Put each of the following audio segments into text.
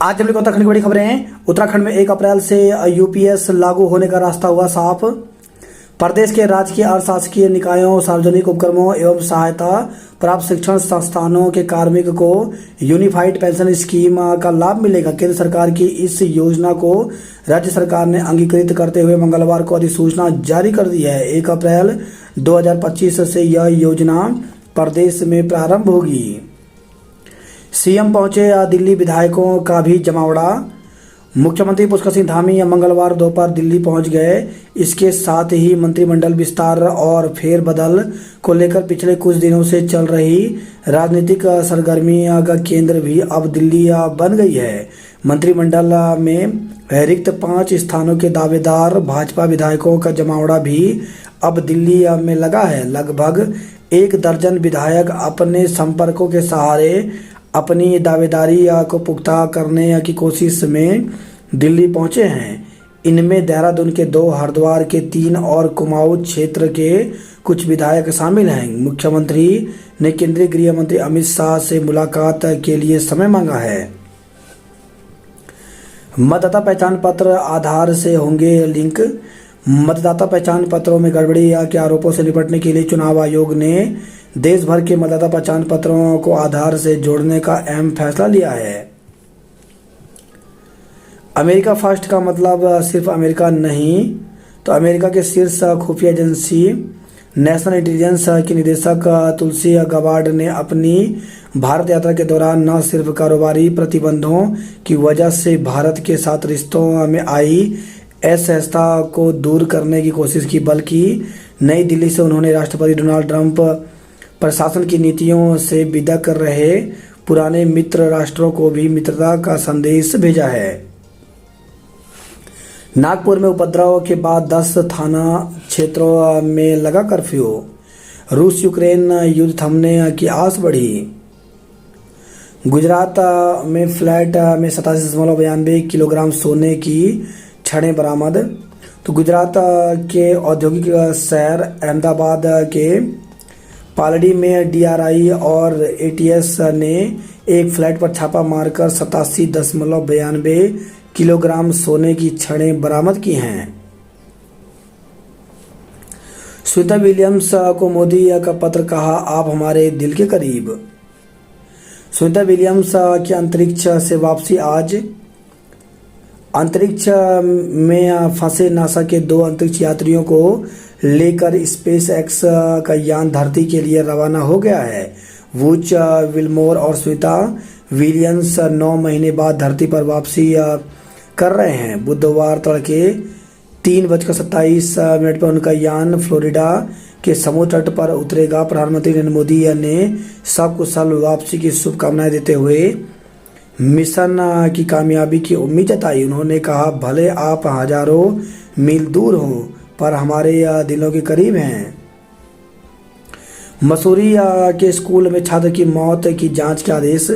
आज हम लोग उत्तराखंड की बड़ी खबरें हैं। उत्तराखंड में 1 अप्रैल से यूपीएस लागू होने का रास्ता हुआ साफ। प्रदेश के राजकीय अशासकीय निकायों, सार्वजनिक उपक्रमों एवं सहायता प्राप्त शिक्षण संस्थानों के कार्मिक को यूनिफाइड पेंशन स्कीम का लाभ मिलेगा। केंद्र सरकार की इस योजना को राज्य सरकार ने अंगीकृत करते हुए मंगलवार को अधिसूचना जारी कर दी है। 1 अप्रैल 2025 से यह योजना प्रदेश में प्रारंभ होगी। सीएम पहुंचे, दिल्ली विधायकों का भी जमावड़ा। मुख्यमंत्री पुष्कर सिंह धामी मंगलवार दोपहर दिल्ली पहुंच गए। इसके साथ ही मंत्रिमंडल विस्तार और फेरबदल को लेकर पिछले कुछ दिनों से चल रही राजनीतिक सरगर्मी का केंद्र भी अब दिल्ली बन गई है। मंत्रिमंडल में रिक्त 5 स्थानों के दावेदार भाजपा विधायकों का जमावड़ा भी अब दिल्ली में लगा है। लगभग 1 दर्जन विधायक अपने संपर्कों के सहारे अपनी दावेदारी को पुख्ता करने की कोशिश में दिल्ली पहुंचे हैं। इनमें देहरादून के 2, हरिद्वार के 3 और कुमाऊं क्षेत्र के कुछ विधायक शामिल हैं। मुख्यमंत्री ने केंद्रीय गृह मंत्री अमित शाह से मुलाकात के लिए समय मांगा है। मतदाता पहचान पत्र आधार से होंगे लिंक। मतदाता पहचान पत्रों में गड़बड़ी के आरोपों से निपटने के लिए चुनाव आयोग ने देश भर के मतदाता पहचान पत्रों को आधार से जोड़ने का अहम फैसला लिया है। अमेरिका फर्स्ट का मतलब सिर्फ अमेरिका नहीं, तो अमेरिका के शीर्ष खुफिया एजेंसी नेशनल इंटेलिजेंस की निदेशक तुलसी गबार्ड ने अपनी भारत यात्रा के दौरान न सिर्फ कारोबारी प्रतिबंधों की वजह से भारत के साथ रिश्तों में आई असहजता को दूर करने की कोशिश की, बल्कि नई दिल्ली से उन्होंने राष्ट्रपति डोनाल्ड ट्रंप प्रशासन की नीतियों से विदा कर रहे पुराने मित्र राष्ट्रों को भी मित्रता का संदेश भेजा है। नागपुर में उपद्रव के बाद 10 थाना क्षेत्रों में लगा कर्फ्यू। रूस यूक्रेन युद्ध थमने की आस बढ़ी। गुजरात में फ्लैट में 87.92 किलोग्राम सोने की छड़ें बरामद। तो गुजरात के औद्योगिक शहर अहमदाबाद के पालड़ी में डीआरआई और एटीएस ने एक फ्लैट पर छापा मारकर 87.92 किलोग्राम सोने की छड़ें बरामद की हैं। श्वेता विलियम्स को मोदी का पत्र, कहा आप हमारे दिल के करीब। श्वेता विलियम्स की अंतरिक्ष से वापसी आज। अंतरिक्ष में फंसे नासा के 2 अंतरिक्ष यात्रियों को लेकर स्पेस एक्स का यान धरती के लिए रवाना हो गया है। वुच विलमोर और श्वेता विलियम्स 9 महीने बाद धरती पर वापसी कर रहे हैं। बुधवार तड़के 3:27 पर उनका यान फ्लोरिडा के समुद्र तट पर उतरेगा। प्रधानमंत्री नरेंद्र मोदी ने सकुशल वापसी की शुभकामनाएं देते हुए मिशन की कामयाबी की उम्मीद जताई। उन्होंने कहा, भले आप हजारों मील दूर हो पर हमारे दिलों के करीब हैं। मसूरी के स्कूल में छात्र की मौत की जांच के आदेश।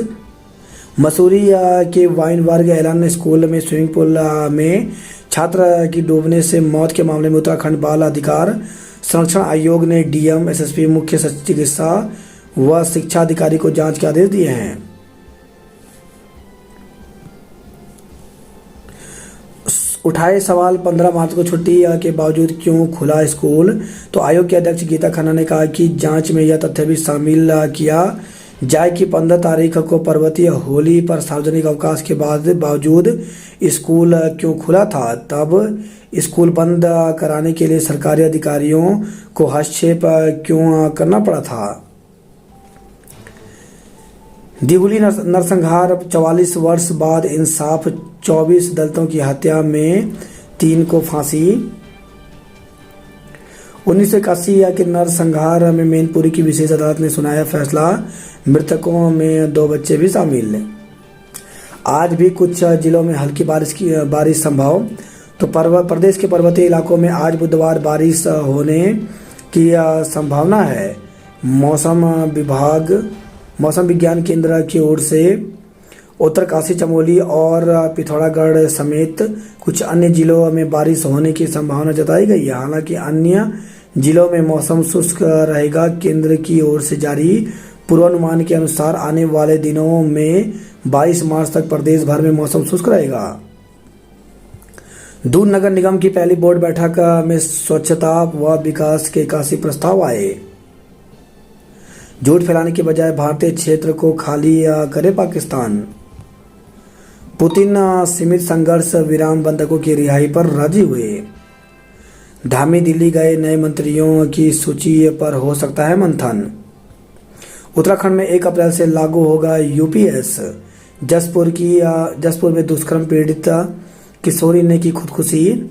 मसूरी के वाइनबर्ग एलन स्कूल में स्विमिंग पूल में छात्र की डूबने से मौत के मामले में उत्तराखंड बाल अधिकार संरक्षण आयोग ने डीएम, एसएसपी, मुख्य चिकित्सा व शिक्षा अधिकारी को जांच के आदेश दिए हैं। उठाए सवाल, 15 मार्च को छुट्टी के बावजूद क्यों खुला स्कूल। तो आयोग के अध्यक्ष गीता खन्ना ने कहा कि जांच में यह तथ्य भी शामिल किया जाए कि 15 तारीख को पर्वतीय होली पर सार्वजनिक अवकाश के बावजूद स्कूल क्यों खुला था। तब स्कूल बंद कराने के लिए सरकारी अधिकारियों को हस्तक्षेप क्यों करना पड़ा था। दिगुली नरसंहार, 44 वर्ष बाद इंसाफ। 24 दलितों की हत्या में 3 को फांसी। 1981 के नरसंहार में मैनपुरी की विशेष अदालत ने सुनाया फैसला। मृतकों में 2 बच्चे भी शामिल। आज भी कुछ जिलों में हल्की बारिश संभव। तो प्रदेश के पर्वतीय इलाकों में आज बुधवार बारिश होने की संभावना है। मौसम विज्ञान केंद्र की ओर से उत्तरकाशी, चमोली और पिथौरागढ़ समेत कुछ अन्य जिलों में बारिश होने की संभावना जताई गई है। हालांकि अन्य जिलों में मौसम शुष्क रहेगा। केंद्र की ओर से जारी पूर्वानुमान के अनुसार आने वाले दिनों में 22 मार्च तक प्रदेश भर में मौसम शुष्क रहेगा। दून नगर निगम की पहली बोर्ड बैठक में स्वच्छता व विकास के 81 प्रस्ताव आए। झूठ फैलाने के बजाय भारतीय क्षेत्र को खाली करे पाकिस्तान। पुतिन सीमित संघर्ष विराम बंधकों की रिहाई पर राजी हुए। धामी दिल्ली गए नए मंत्रियों की सूची पर हो सकता है मंथन। उत्तराखंड में 1 अप्रैल से लागू होगा यूपीएस। जसपुर में दुष्कर्म पीड़ित किशोरी ने की खुदकुशी।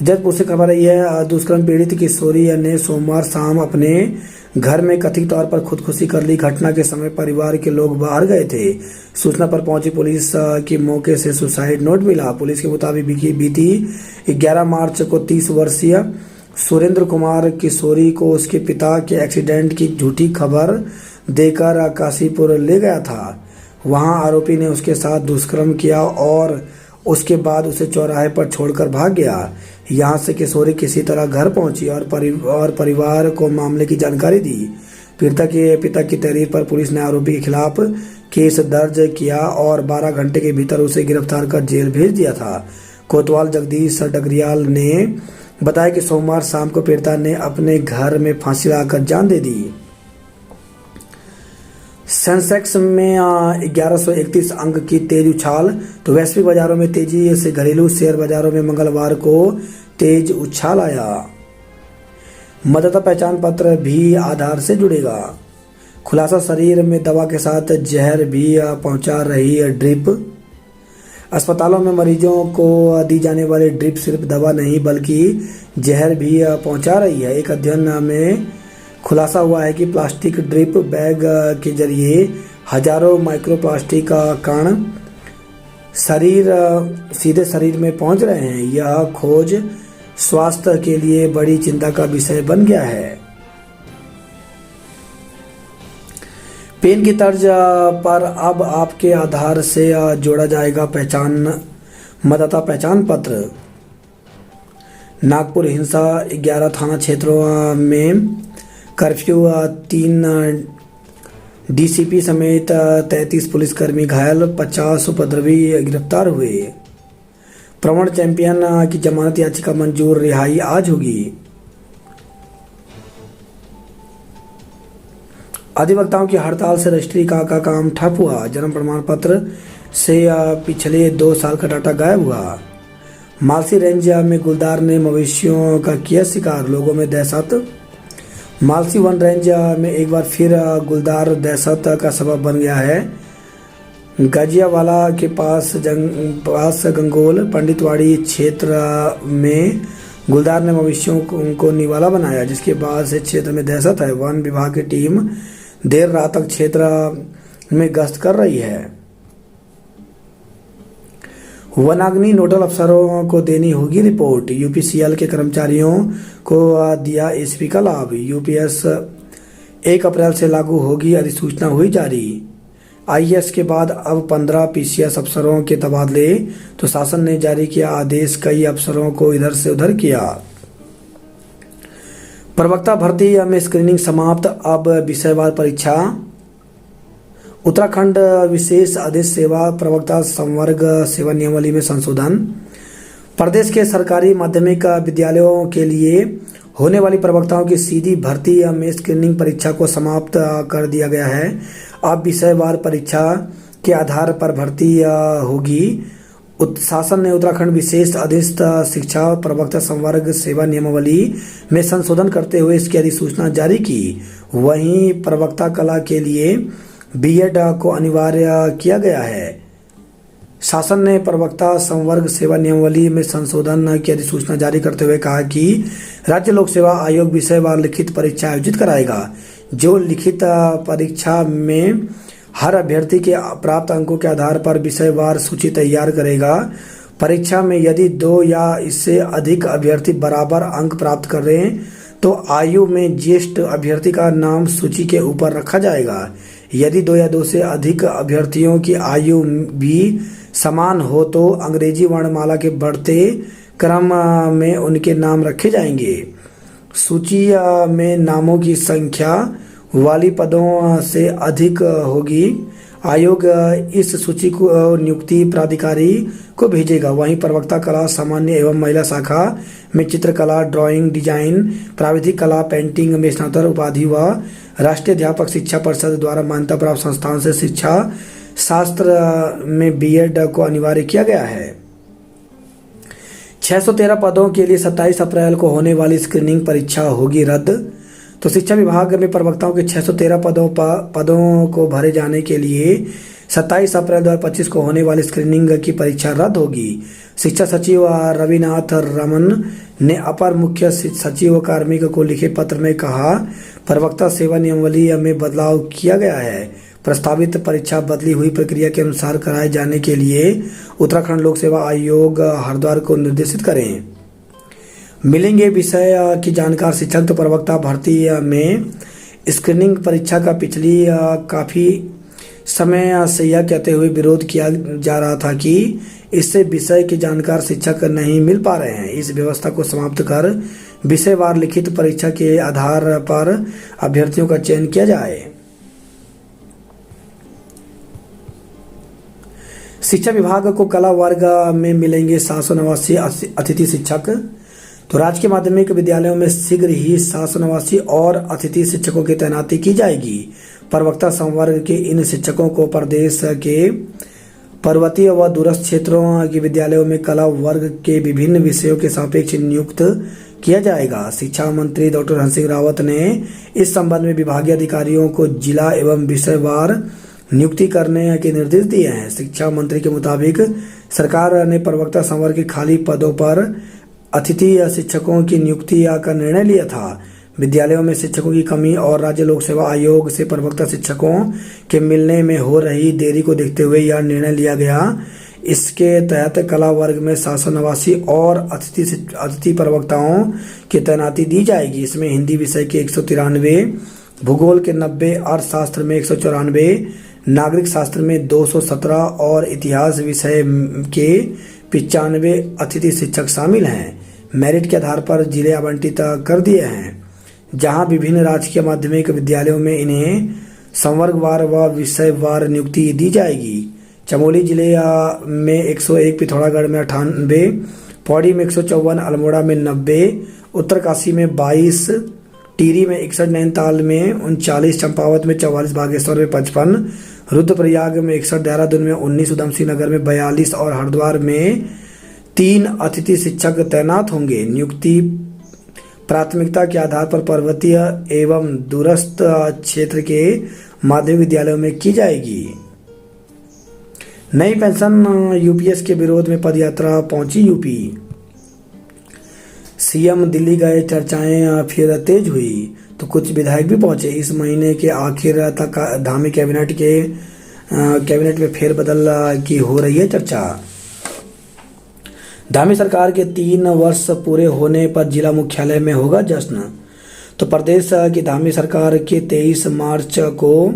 जसपुर से खबर आई है, दुष्कर्म पीड़ित किशोरी ने सोमवार शाम अपने घर में कथित तौर पर खुदकुशी कर ली। घटना के समय परिवार के लोग बाहर गए थे। सूचना पर पहुंची पुलिस की मौके से सुसाइड नोट मिला। पुलिस के मुताबिक बीती 11 मार्च को 30 वर्षीय सुरेंद्र कुमार किशोरी को उसके पिता के एक्सीडेंट की झूठी खबर देकर काशीपुर ले गया था। वहां आरोपी ने उसके साथ दुष्कर्म किया और उसके बाद उसे चौराहे पर छोड़कर भाग गया। यहां से किशोरी किसी तरह घर पहुंची और परिवार को मामले की जानकारी दी। पीड़िता के पिता की तहरीर पर पुलिस ने आरोपी के खिलाफ केस दर्ज किया और 12 घंटे के भीतर उसे गिरफ्तार कर जेल भेज दिया था। कोतवाल जगदीश डगरियाल ने बताया कि सोमवार शाम को पीड़िता ने अपने घर में फांसी लगाकर जान दे दी। सेंसेक्स में 1131 अंक की तेज उछाल। तो वैश्विक बाजारों में तेजी से घरेलू शेयर बाजारों में मंगलवार को तेज उछाल आया। मतदाता पहचान पत्र भी आधार से जुड़ेगा। खुलासा, शरीर में दवा के साथ जहर भी पहुंचा रही ड्रिप। अस्पतालों में मरीजों को दी जाने वाली ड्रिप सिर्फ दवा नहीं बल्कि जहर भी पहुंचा रही है। एक अध्ययन में खुलासा हुआ है कि प्लास्टिक ड्रिप बैग के जरिए हजारों माइक्रोप्लास्टिक का कण सीधे शरीर में पहुंच रहे हैं। यह खोज स्वास्थ्य के लिए बड़ी चिंता का विषय बन गया है। पेन की तर्ज पर अब आपके आधार से जोड़ा जाएगा मतदाता पहचान पत्र। नागपुर हिंसा, 11 थाना क्षेत्रों में कर्फ्यू, 3 डीसीपी समेत 33 पुलिसकर्मी घायल, 50 उपद्रवी गिरफ्तार हुए। प्रवण चैंपियन की जमानत याचिका मंजूर, रिहाई आज होगी। अधिवक्ताओं की हड़ताल से रजिस्ट्री का काम ठप हुआ। जन्म प्रमाण पत्र से पिछले 2 साल का डाटा गायब हुआ। मालसी रेंज में गुलदार ने मवेशियों का किया शिकार, लोगों में दहशत। मालसी वन रेंज में एक बार फिर गुलदार दहशत का सबब बन गया है। गाजियावाला के पास गंगोल पंडितवाड़ी क्षेत्र में गुलदार ने मवेशियों को निवाला बनाया, जिसके बाद से क्षेत्र में दहशत है। वन विभाग की टीम देर रात तक क्षेत्र में गश्त कर रही है। वनाग्नि नोडल अफसरों को देनी होगी रिपोर्ट। यूपीसीएल के कर्मचारियों को दिया एसपी का लाभ। यूपीएस 1 अप्रैल से लागू होगी, अधिसूचना हुई जारी। आईएएस के बाद अब 15 पीसीएस अफसरों के तबादले। तो शासन ने जारी किया आदेश, कई अफसरों को इधर से उधर किया। प्रवक्ता भर्ती में स्क्रीनिंग समाप्त, अब विषयवार परीक्षा। उत्तराखंड विशेष आदेश सेवा प्रवक्ता संवर्ग सेवा नियमावली में संशोधन। प्रदेश के सरकारी माध्यमिक विद्यालयों के लिए होने वाली प्रवक्ताओं की सीधी भर्ती में स्क्रीनिंग परीक्षा को समाप्त कर दिया गया है। अब विषयवार परीक्षा के आधार पर भर्ती होगी। शासन ने उत्तराखंड विशेष आदेश शिक्षा प्रवक्ता संवर्ग सेवा नियमावली में संशोधन करते हुए इसकी अधिसूचना जारी की। वहीं प्रवक्ता कला के लिए बीएड को अनिवार्य किया गया है। शासन ने प्रवक्ता संवर्ग सेवा नियमावली में संशोधन की अधिसूचना जारी करते हुए कहा कि राज्य लोक सेवा आयोग विषयवार लिखित परीक्षा आयोजित कराएगा। जो लिखित परीक्षा में हर अभ्यर्थी के प्राप्त अंकों के आधार पर विषयवार सूची तैयार करेगा। परीक्षा में यदि 2 या इससे अधिक अभ्यर्थी बराबर अंक प्राप्त कर रहे हैं तो आयु में ज्येष्ठ अभ्यर्थी का नाम सूची के ऊपर रखा जाएगा। यदि 2 या 2 से अधिक अभ्यर्थियों की आयु भी समान हो तो अंग्रेजी वर्णमाला के बढ़ते क्रम में उनके नाम रखे जाएंगे। सूची में नामों की संख्या वाली पदों से अधिक होगी। आयोग इस सूची को नियुक्ति प्राधिकारी को भेजेगा। वहीं प्रवक्ता कला, सामान्य एवं महिला शाखा में चित्रकला, ड्राइंग, डिजाइन, प्राविधिक कला, पेंटिंग में स्नातक उपाधि व राष्ट्रीय अध्यापक शिक्षा परिषद द्वारा मान्यता प्राप्त संस्थान से शिक्षा शास्त्र में बीएड को अनिवार्य किया गया है। 613 पदों के लिए 27 अप्रैल को होने वाली स्क्रीनिंग परीक्षा होगी रद्द। तो शिक्षा विभाग में प्रवक्ताओं के 613 पदों को भरे जाने के लिए 27 अप्रैल 2025 को होने वाली स्क्रीनिंग की परीक्षा रद्द होगी। शिक्षा सचिव रविनाथ रमन ने अपर मुख्य सचिव कार्मिक को लिखे पत्र में कहा, प्रवक्ता सेवा नियमावली में बदलाव किया गया है। प्रस्तावित परीक्षा बदली हुई प्रक्रिया के अनुसार कराए जाने के लिए उत्तराखंड लोक सेवा आयोग हरिद्वार को निर्देशित करें। मिलेंगे विषय की जानकार शिक्षक। तो प्रवक्ता भर्ती में स्क्रीनिंग परीक्षा का पिछली काफ़ी समय से यह कहते हुए विरोध किया जा रहा था कि इससे विषय के जानकार शिक्षक नहीं मिल पा रहे हैं। इस व्यवस्था को समाप्त कर विषयवार लिखित परीक्षा के आधार पर अभ्यर्थियों का चयन किया जाए। शिक्षा विभाग को कला वर्ग में मिलेंगे 789 अतिथि शिक्षक। तो राजकीय माध्यमिक विद्यालयों में शीघ्र ही 789 और अतिथि शिक्षकों की तैनाती की जाएगी। प्रवक्ता संवर्ग के इन शिक्षकों को प्रदेश के पर्वतीय व दूरस्थ क्षेत्रों के विद्यालयों में कला वर्ग के विभिन्न विषयों के सापेक्ष नियुक्त किया जाएगा। शिक्षा मंत्री डॉक्टर धन सिंह रावत ने इस संबंध में विभागीय अधिकारियों को जिला एवं विषयवार नियुक्ति करने के निर्देश दिए हैं। शिक्षा मंत्री के मुताबिक सरकार ने प्रवक्ता संवर्ग के खाली पदों पर अतिथि शिक्षकों की नियुक्ति का निर्णय लिया था। विद्यालयों में शिक्षकों की कमी और राज्य लोक सेवा आयोग से प्रवक्ता शिक्षकों के मिलने में हो रही देरी को देखते हुए यह निर्णय लिया गया। इसके तहत कला वर्ग में 789 और अतिथि प्रवक्ताओं की तैनाती दी जाएगी। इसमें हिंदी विषय के 193, भूगोल के 90, अर्थशास्त्र में 194, नागरिक शास्त्र में 217 और इतिहास विषय के 95 अतिथि शिक्षक शामिल हैं। मेरिट के आधार पर जिले आवंटित कर दिए हैं, जहां विभिन्न राजकीय माध्यमिक विद्यालयों में इन्हें संवर्गवार व विषयवार नियुक्ति दी जाएगी। चमोली जिले में 101, पिथौरागढ़ में 98, पौड़ी में 154, अल्मोड़ा में 90, उत्तरकाशी में 22, टिहरी में 61, नैनीताल में 39, चंपावत में 44, बागेश्वर में 55, रुद्रप्रयाग में 61, देहरादून में 19, उधमसिंह नगर में 42 और हरिद्वार में 3 अतिथि शिक्षक तैनात होंगे। नियुक्ति प्राथमिकता के आधार पर पर्वतीय एवं दूरस्थ क्षेत्र के माध्यमिक विद्यालयों में की जाएगी। नई पेंशन यूपीएस के विरोध में पदयात्रा पहुंची यूपी। सीएम दिल्ली गए, चर्चाएं फिर तेज हुई। तो कुछ विधायक भी पहुंचे। इस महीने के आखिर तक धामी कैबिनेट में फेरबदल की हो रही है चर्चा। धामी सरकार के 3 वर्ष पूरे होने पर जिला मुख्यालय में होगा जश्न। तो प्रदेश की धामी सरकार के 23 मार्च को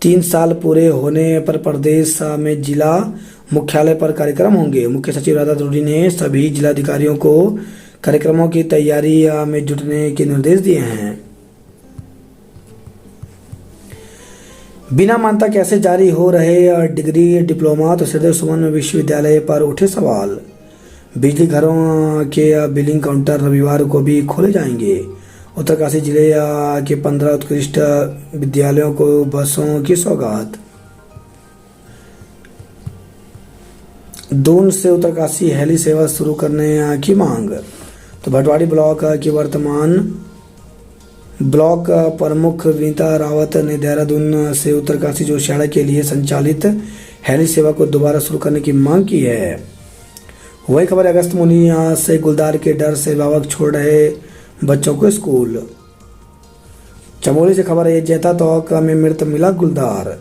3 साल पूरे होने पर प्रदेश में जिला मुख्यालय पर कार्यक्रम होंगे। मुख्य सचिव राधा द्रोड़ी ने सभी जिलाधिकारियों को कार्यक्रमों की तैयारी में जुटने के निर्देश दिए हैं। बिना मान्यता कैसे जारी हो रहे डिग्री डिप्लोमा। तो हृदय सुमन विश्वविद्यालय पर उठे सवाल। बिजली घरों के बिलिंग काउंटर रविवार को भी खोले जाएंगे। उत्तरकाशी जिले के 15 उत्कृष्ट विद्यालयों को बसों की सौगात। दून से उत्तरकाशी हेली सेवा शुरू करने की मांग। तो भटवाड़ी ब्लॉक की वर्तमान ब्लॉक प्रमुख विनीता रावत ने देहरादून से उत्तरकाशी जोशियाड़ा के लिए संचालित हेली सेवा को दोबारा शुरू करने की मांग की है। वही खबर अगस्त मुनि से गुलदार के डर से अभिभावक छोड़ रहे बच्चों को स्कूल। चमोली से खबर है, जैता तौक में मृत मिला गुलदार।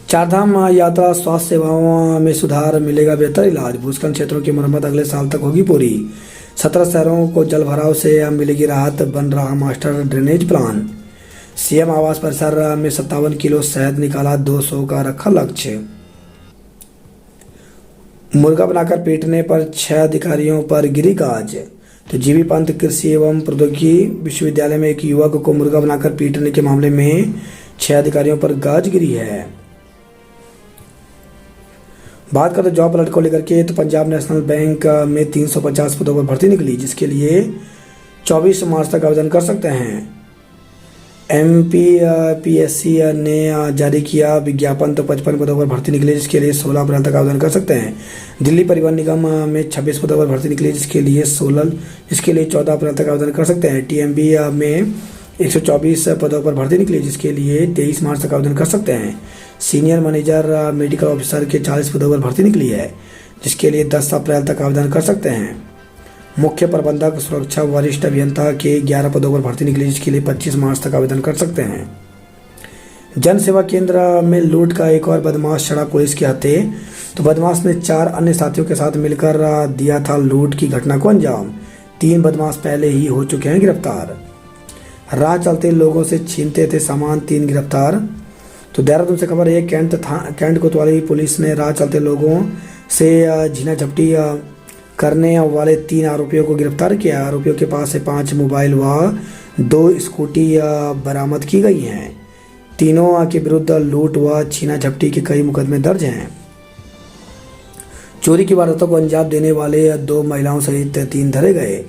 चारधाम यात्रा स्वास्थ्य सेवाओं में सुधार, मिलेगा बेहतर इलाज। भूस्खलन क्षेत्रों की मरम्मत अगले साल तक होगी पूरी। 17 शहरों को जल भराव से मिलेगी राहत, बन रहा मास्टर ड्रेनेज प्लान। सीएम आवास परिसर में 57 किलो शहद निकाला, 200 का रखा लक्ष्य। मुर्गा बनाकर पीटने पर 6 अधिकारियों पर गिरी गाज। तो जीबी पंत कृषि एवं प्रौद्योगिकी विश्वविद्यालय में एक युवक को मुर्गा बनाकर पीटने के मामले में 6 अधिकारियों पर गाज गिरी है। बात करते जॉब अलर्ट को लेकर के, तो पंजाब नेशनल बैंक में 350 पदों पर भर्ती निकली, जिसके लिए 24 मार्च तक आवेदन कर सकते हैं। MPPSC ने जारी किया विज्ञापन, तो 55 पदों पर भर्ती निकली, जिसके लिए 16 अप्रैल तक आवेदन कर सकते हैं। दिल्ली परिवहन निगम में 26 पदों पर भर्ती निकली, जिसके लिए 14 अप्रैल तक आवेदन कर सकते हैं। TMB में 124 पदों पर भर्ती निकली, जिसके लिए 23 मार्च तक आवेदन कर सकते हैं। सीनियर मैनेजर मेडिकल ऑफिसर के 40 पदों पर भर्ती निकली है, जिसके लिए 10 अप्रैल तक आवेदन कर सकते हैं। मुख्य प्रबंधक सुरक्षा वरिष्ठ अभियंता के 11 पदों पर भर्ती निकली, जिसके लिए 25 मार्च तक आवेदन कर सकते हैं। जन सेवा केंद्र में लूट का एक और बदमाश चढ़ा पुलिस के हाथे, तो बदमाश ने 4 अन्य साथियों के साथ मिलकर दिया था लूट की घटना को अंजाम। 3 बदमाश पहले ही हो चुके हैं गिरफ्तार। राह चलते लोगों से छीनते थे सामान, 3 गिरफ्तार। तो देहरादून से खबर है, कैंट कोतवाली पुलिस ने राह चलते लोगों से झीना झपटी करने वाले 3 आरोपियों को गिरफ्तार किया। आरोपियों के पास से 5 मोबाइल व 2 स्कूटी बरामद की गई हैं। तीनों के विरुद्ध लूट व छीना झपटी के कई मुकदमे दर्ज हैं। चोरी की वारदातों को अंजाम देने वाले 2 महिलाओं सहित 3 धरे गए।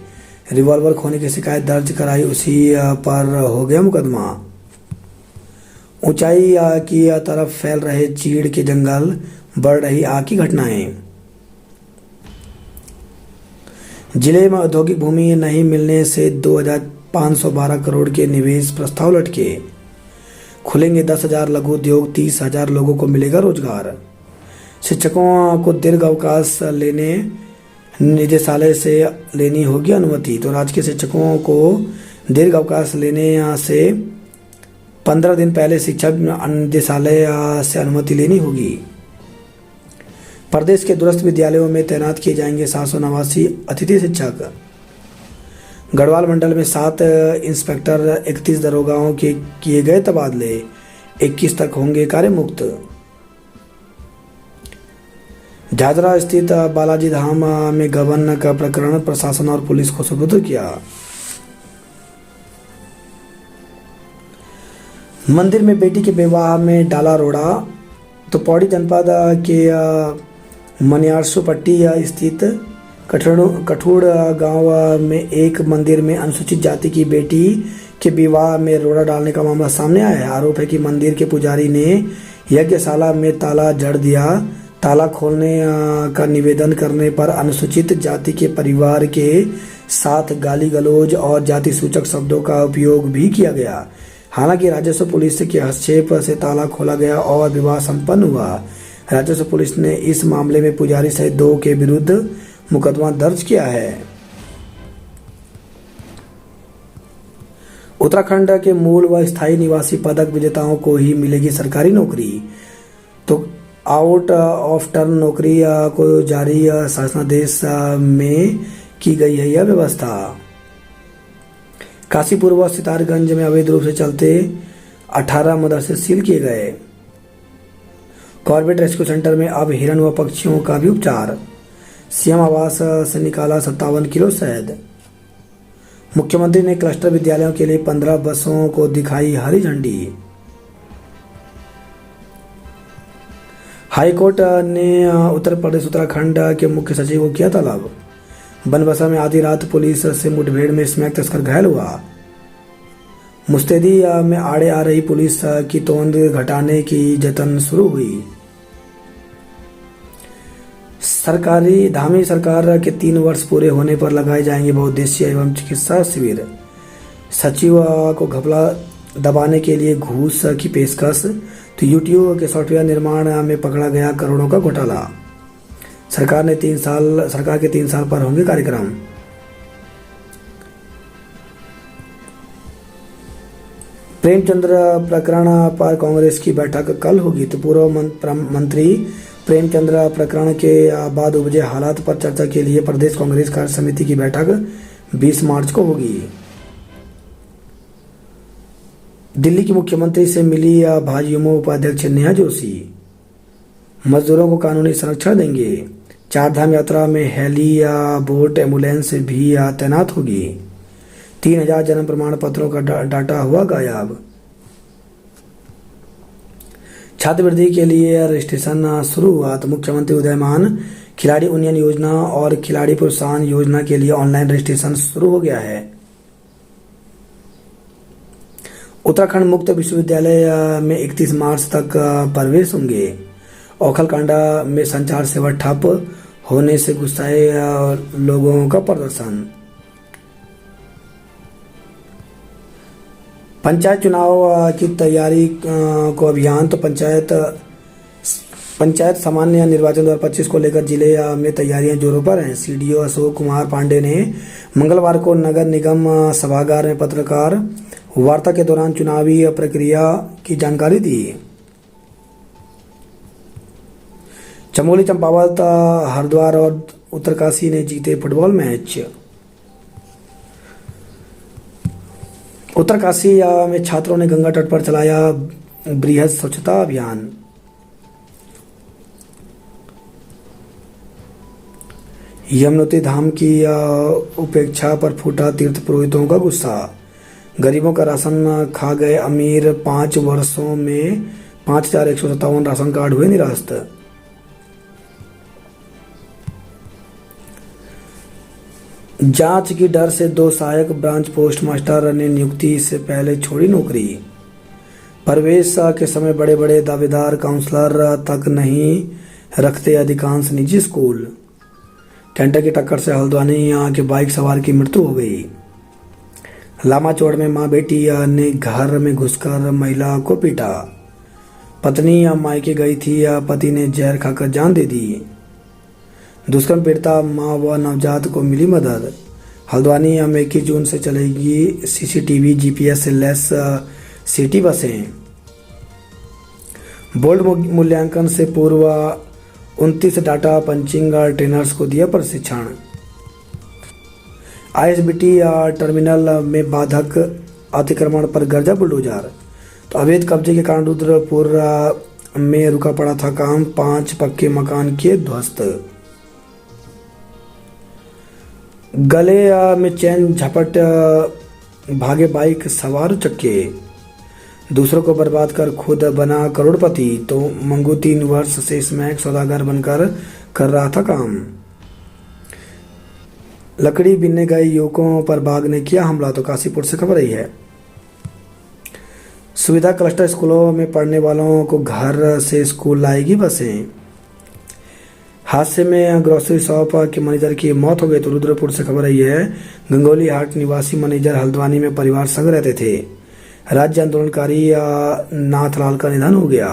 रिवॉल्वर खोने की शिकायत दर्ज कराई, उसी पर हो गया मुकदमा। ऊंचाई की तरफ फैल रहे चीड़ के जंगल, बढ़ रही आग की घटनाएं। जिले में औद्योगिक भूमि नहीं मिलने से 2512 करोड़ के निवेश प्रस्ताव लटके। खुलेंगे 10,000 लघु उद्योग, 30,000 लोगों को मिलेगा रोजगार। शिक्षकों को दीर्घ अवकाश लेने निदेशालय से लेनी होगी अनुमति। तो राज्य के शिक्षकों को दीर्घ अवकाश लेने से 15 दिन पहले शिक्षा निदेशालय से अनुमति लेनी होगी। प्रदेश के दूरस्थ विद्यालयों में तैनात किए जाएंगे 789 अतिथि शिक्षक। गढ़वाल मंडल में 7 इंस्पेक्टर, 31 दरोगाओं के किए गए तबादले, 21 तक होंगे कार्य मुक्त। झाझरा स्थित बालाजी धाम में गबन का प्रकरण प्रशासन और पुलिस को सुपुर्द किया। मंदिर में बेटी के विवाह में डाला रोड़ा। तो पौड़ी जनपद के मनियारसु पट्टी स्थित कठूड़ गांव में एक मंदिर में अनुसूचित जाति की बेटी के विवाह में रोड़ा डालने का मामला सामने आया है। आरोप है कि मंदिर के पुजारी ने यज्ञशाला में ताला जड़ दिया। ताला खोलने का निवेदन करने पर अनुसूचित जाति के परिवार के साथ गाली गलौज और जाति सूचक शब्दों का उपयोग भी किया गया। हालांकि राजस्व पुलिस के हस्तक्षेप से ताला खोला गया और विवाह संपन्न हुआ। राजस्व पुलिस ने इस मामले में पुजारी सहित 2 के विरुद्ध मुकदमा दर्ज किया है। उत्तराखंड के मूल व स्थायी निवासी पदक विजेताओं को ही मिलेगी सरकारी नौकरी। तो आउट ऑफ टर्न नौकरी को जारी शासनादेश में की गई है यह व्यवस्था। काशीपुर व सितारगंज में अवैध रूप से चलते 18 मदरसे सील किए गए। कॉर्बेट रेस्क्यू सेंटर में अब हिरण व पक्षियों का भी उपचार। सीएम आवास से निकाला 57 किलो शहद। मुख्यमंत्री ने क्लस्टर विद्यालयों के लिए 15 बसों को दिखाई हरी झंडी। हाईकोर्ट ने उत्तर प्रदेश उत्तराखंड के मुख्य सचिव को किया तलब। बनबसा में आधी रात पुलिस से मुठभेड़ में स्मैक तस्कर घायल हुआ। मुस्तैदी में आड़े आ रही पुलिस की तोंद घटाने की जतन शुरू हुई। धामी सरकार के 3 वर्ष पूरे होने पर लगाए जाएंगे बहुउद्देशीय एवं चिकित्सा शिविर। सचिव को घपला दबाने के लिए घूस की पेशकश। तो यूट्यूब के सॉफ्टवेयर निर्माण में पकड़ा गया करोड़ों का घोटाला। सरकार के 3 साल पर होंगे कार्यक्रम। प्रेमचंद्र प्रकरण पर कांग्रेस की बैठक कल होगी। तो पूर्व मंत्री प्रेमचंद्र प्रकरण के बाद उपजे हालात पर चर्चा के लिए प्रदेश कांग्रेस कार्य समिति की बैठक 20 मार्च को होगी। दिल्ली की मुख्यमंत्री से मिली भाजयुमो उपाध्यक्ष नेहा जोशी। मजदूरों को कानूनी संरक्षण देंगे। चारधाम यात्रा में हेली या बोट एम्बुलेंस भी तैनात होगी। 3,000 जन्म प्रमाण पत्रों का डाटा हुआ गायब। छात्रवृत्ति के लिए रजिस्ट्रेशन शुरू हुआ तो मुख्यमंत्री उदयमान खिलाड़ी उन्नयन योजना और खिलाड़ी प्रोत्साहन योजना के लिए ऑनलाइन रजिस्ट्रेशन शुरू हो गया है। उत्तराखंड मुक्त विश्वविद्यालय में 31 मार्च तक प्रवेश होंगे। औखलकांडा में संचार सेवा ठप होने से गुस्साए लोगों का प्रदर्शन। पंचायत चुनाव की तैयारी को अभियान तो पंचायत सामान्य निर्वाचन 2025 को लेकर जिले में तैयारियां जोरों पर हैं। सीडीओ अशोक कुमार पांडे ने मंगलवार को नगर निगम सभागार में पत्रकार वार्ता के दौरान चुनावी प्रक्रिया की जानकारी दी। चमोली, चंपावत, हरिद्वार और उत्तरकाशी ने जीते फुटबॉल मैच। उत्तरकाशी में छात्रों ने गंगा तट पर चलाया बृहद स्वच्छता अभियान। यमुनोत्री धाम की उपेक्षा पर फूटा तीर्थ पुरोहितों का गुस्सा। गरीबों का राशन खा गए अमीर, 5 वर्षों में 5,157 राशन कार्ड हुए निरस्त। जांच की डर से 2 सहायक ब्रांच पोस्ट मास्टर ने नियुक्ति से पहले छोड़ी नौकरी। प्रवेश के समय बड़े बड़े दावेदार काउंसलर तक नहीं रखते अधिकांश निजी स्कूल। कैंटर की टक्कर से हल्द्वानी के बाइक सवार की मृत्यु हो गई। लामाचौड़ में मां बेटी ने घर में घुसकर महिला को पीटा। पत्नी मायके गई थी, पति ने जहर खाकर जान दे दी। दुष्कर्म पीड़िता मां व नवजात को मिली मदद। हल्द्वानी में 21 जून से चलेगी सीसीटीवी जीपीएस से लैस सिटी बसें। बोर्ड मूल्यांकन से पूर्व 29 डाटा पंचिंग ट्रेनर्स को दिया प्रशिक्षण। आईएसबीटी टर्मिनल में बाधक अतिक्रमण पर गर्जा बुलडोजर। तो अवैध कब्जे के कारण रुद्रपुर में रुका पड़ा था काम, 5 पक्के मकान किए ध्वस्त। गले में चैन झपट भागे बाइक सवार चक्के। दूसरों को बर्बाद कर खुद बना करोड़पति तो मंगू 3 वर्ष से स्मैक सौदागर बनकर कर रहा था काम। लकड़ी बीनने गए युवकों पर बाघ ने किया हमला तो काशीपुर से खबर आई है। सुविधा क्लस्टर स्कूलों में पढ़ने वालों को घर से स्कूल लाएगी बसें। हादसे में ग्रोसरी शॉप के मैनेजर की मौत हो गई तो रुद्रपुर से खबर आई है। गंगोली हाट निवासी मैनेजर हल्द्वानी में परिवार संग रहते थे। राज्य आंदोलनकारी नाथलाल का निधन हो गया।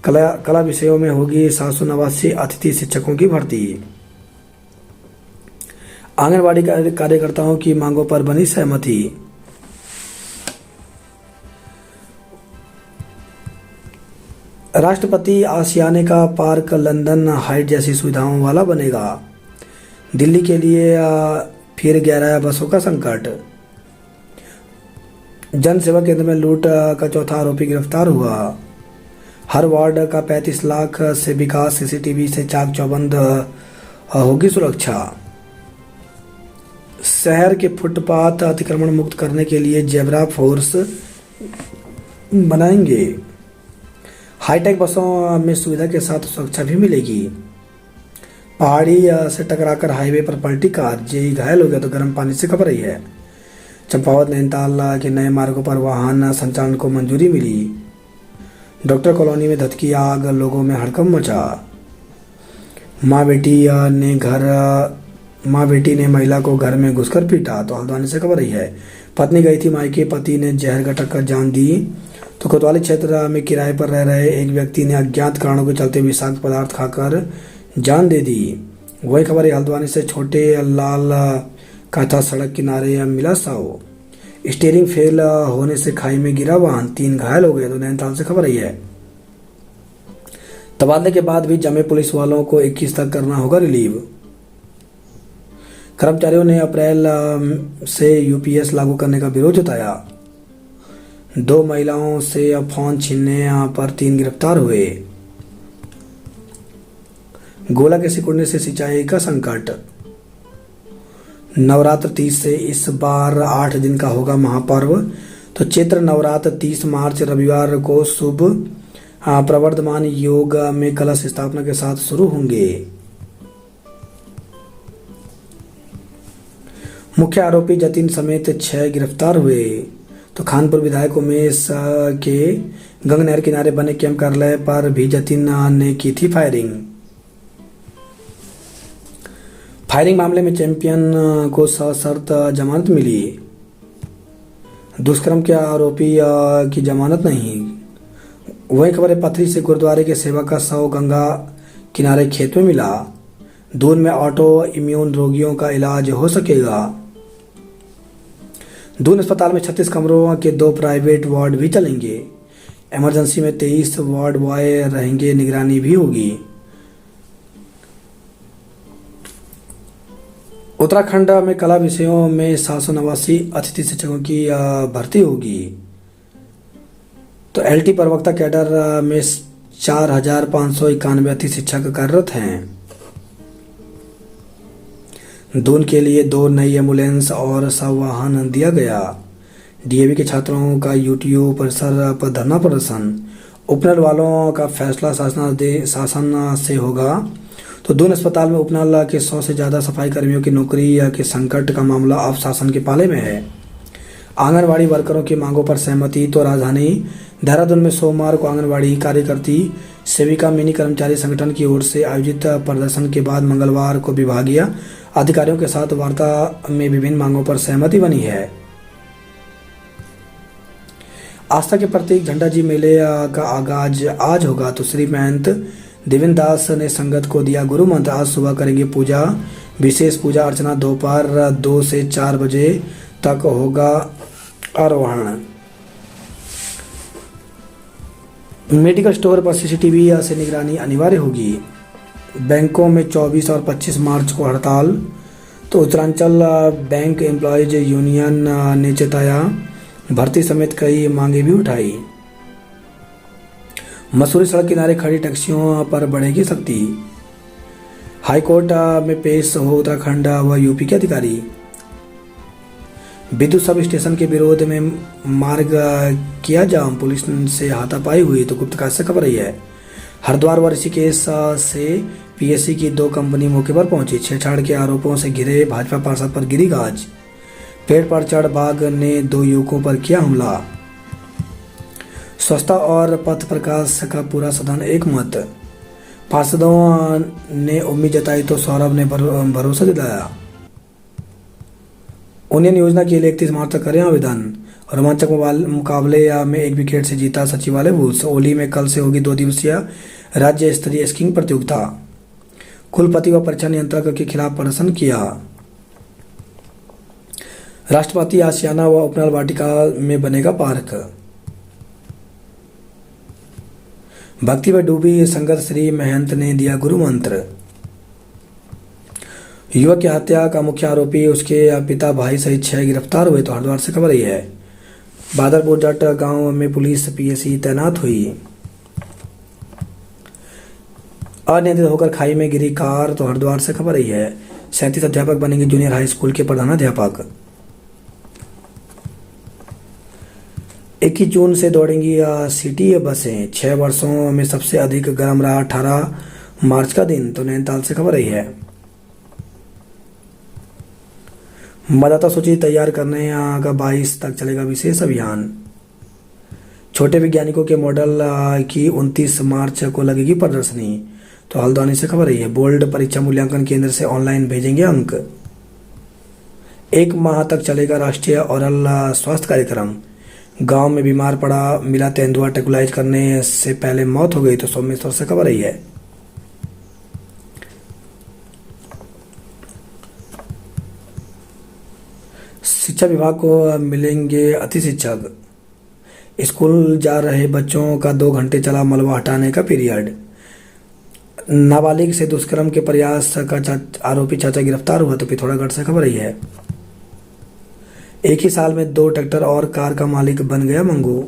कला विषयों में होगी 789 अतिथि शिक्षकों की भर्ती। आंगनबाड़ी कार्यकर्ताओं की मांगों पर बनी सहमति। राष्ट्रपति आशियाने का पार्क लंदन हाइट जैसी सुविधाओं वाला बनेगा। दिल्ली के लिए फिर 11 बसों का संकट। जन सेवा केंद्र में लूट का चौथा आरोपी गिरफ्तार हुआ। हर वार्ड का 35 लाख से विकास, सीसीटीवी से चाक चौबंद होगी सुरक्षा। शहर के फुटपाथ अतिक्रमण मुक्त करने के लिए जेब्रा फोर्स बनाएंगे। हाईटेक बसों में सुविधा के साथ सुरक्षा भी मिलेगी। पहाड़ी से टकराकर हाईवे पर पलटी कार, जेई घायल हो गया तो गर्म पानी से खबर आई है। चंपावत नैनीताल के नए मार्गों पर वाहन संचालन को मंजूरी मिली। डॉक्टर कॉलोनी में धधकी आग, लोगों में हड़कंप मचा। मां बेटी ने महिला को घर में घुसकर पीटा तो हल्द्वानी से खबर आई है। पत्नी गई थी मायके, पति ने जहर गटक कर जान दी तो कोतवाली क्षेत्र में किराए पर रह रहे एक व्यक्ति ने अज्ञात कारणों के चलते विषाक्त पदार्थ खाकर जान दे दी। वही खबर है हल्द्वानी से। छोटे लाल का था सड़क किनारे मिला साव। स्टीयरिंग फेल होने से खाई में गिरा वाहन, 3 घायल हो गए तो नैनीताल से खबर आई है। तबादले के बाद भी जमे पुलिस वालों को 21 तक करना होगा रिलीव। कर्मचारियों ने अप्रैल से यूपीएस लागू करने का विरोध जताया। 2 महिलाओं से फोन छीनने पर 3 गिरफ्तार हुए। गोला के सिकुड़ने से सिंचाई का संकट। नवरात्र 30 से इस बार 8 दिन का होगा महापर्व। तो चैत्र नवरात्र 30 मार्च रविवार को शुभ प्रवर्धमान योग में कलश स्थापना के साथ शुरू होंगे। मुख्य आरोपी जतिन समेत 6 गिरफ्तार हुए। तो खानपुर विधायक उमेश के गंगा नहर किनारे बने कैंप कार्यालय पर भी जतिन ने की थी फायरिंग मामले में चैंपियन को सशर्त जमानत मिली। दुष्कर्म के आरोपी की जमानत नहीं। वही खबर है पथरी से गुरुद्वारे के सेवक का शव गंगा किनारे खेत में मिला। दून में ऑटो इम्यून रोगियों का इलाज हो सकेगा। दून अस्पताल में 36 कमरों के 2 प्राइवेट वार्ड भी चलेंगे। इमरजेंसी में 23 वार्ड बॉय रहेंगे, निगरानी भी होगी। उत्तराखंड में कला विषयों में 789 अतिथि शिक्षकों की भर्ती होगी। तो एलटी प्रवक्ता कैडर में 4591 अतिथि शिक्षक कार्यरत हैं। दून के लिए 2 नई एम्बुलेंस और संवाहन दिया गया। डीएवी के छात्रों का यूटीयू परिसर पर धरना प्रदर्शन। उपनल वालों का फैसला शासन से होगा। तो दून अस्पताल में उपनल के 100 से ज़्यादा सफाई कर्मियों की नौकरी के संकट का मामला अब शासन के पाले में है। आंगनवाड़ी वर्करों की मांगों पर सहमति। तो राजधानी देहरादून में सोमवार को आंगनवाड़ी कार्यकर्ती सेविका मिनी कर्मचारी संगठन की ओर से आयोजित प्रदर्शन के बाद मंगलवार को विभागीय अधिकारियों के साथ वार्ता में विभिन्न मांगों पर सहमति बनी है। आस्था के प्रतीक झंडा जी मेले का आगाज आज होगा। तो श्री महंत देवेंद्र दास ने संगत को दिया गुरु मंत्र। आज सुबह करेंगे पूजा, विशेष पूजा अर्चना। दोपहर 2 से 4 बजे तक होगा आरोहण। मेडिकल स्टोर पर सीसीटीवी से निगरानी अनिवार्य होगी। बैंकों में 24 और 25 मार्च को हड़ताल। तो उत्तरांचल बैंक एम्प्लॉयज यूनियन ने चेताया, भर्ती समेत कई मांगे भी उठाई। मसूरी सड़क किनारे खड़ी टैक्सियों पर बढ़ेगी सख्ती। हाईकोर्ट में पेश हो उत्तराखंड व यूपी के अधिकारी। विद्युत सब स्टेशन के विरोध में मार्ग किया जाम, पुलिस से हाथापाई हुई। तो गुप्तकाश से खबर रही है। हरिद्वार व ऋषिकेश से पीएससी की 2 कंपनी मौके पर पहुंची। छेड़छाड़ के आरोपों से घिरे भाजपा पार्षद पर गिरी गाज। पेड़ पर चढ़ बाघ ने 2 युवकों पर किया हमला। स्वच्छता और पथ प्रकाश का पूरा सदन एक मत। पार्षदों ने उम्मीद जताई तो सौरभ ने भरोसा दिलाया। उन्नयन योजना के लिए 31 मार्च तक करें आवेदन। रोमांचक मुकाबले में 1 विकेट से जीता सचिवालय बुल्स। ओली में कल से होगी 2 दिवसीय राज्य स्तरीय स्कीइंग प्रतियोगिता। कुलपति व परीक्षा नियंत्रक के खिलाफ प्रदर्शन किया। राष्ट्रपति आशियाना व उपनल वाटिका में बनेगा पार्क। भक्ति में डूबी संगत श्री महंत ने दिया गुरु मंत्र। युवक की हत्या का मुख्य आरोपी उसके पिता भाई सहित 6 गिरफ्तार हुए। तो हरिद्वार से खबर रही है। बादरपुर जट गांव में पुलिस पीएससी तैनात हुई। अनियंत्रित होकर खाई में गिरी कार। तो हरिद्वार से खबर रही है। 37 अध्यापक बनेंगे जूनियर हाई स्कूल के प्रधानाध्यापक। 21 जून से दौड़ेंगी सिटी बसें। 6 वर्षों में सबसे अधिक गर्म रहा 18 मार्च का दिन। तो नैनीताल से खबर रही है। मतदाता सूची तैयार करने का 22 तक चलेगा विशेष अभियान। छोटे वैज्ञानिकों के मॉडल की 29 मार्च को लगेगी प्रदर्शनी। तो हल्द्वानी से खबर रही है। बोर्ड परीक्षा मूल्यांकन केंद्र से ऑनलाइन भेजेंगे अंक। 1 माह तक चलेगा राष्ट्रीय ओरल स्वास्थ्य कार्यक्रम। गांव में बीमार पड़ा मिला तेंदुआ, टेकुलाइज करने से पहले मौत हो गई। तो सोमेश्वर से खबर रही है। शिक्षा विभाग को मिलेंगे अतिथि शिक्षक। स्कूल जा रहे बच्चों का 2 घंटे चला मलबा हटाने का पीरियड। नाबालिग से दुष्कर्म के प्रयास का आरोपी चाचा गिरफ्तार हुआ। तो पिथौरागढ़ से खबर रही है। एक ही साल में 2 ट्रैक्टर और कार का मालिक बन गया मंगू।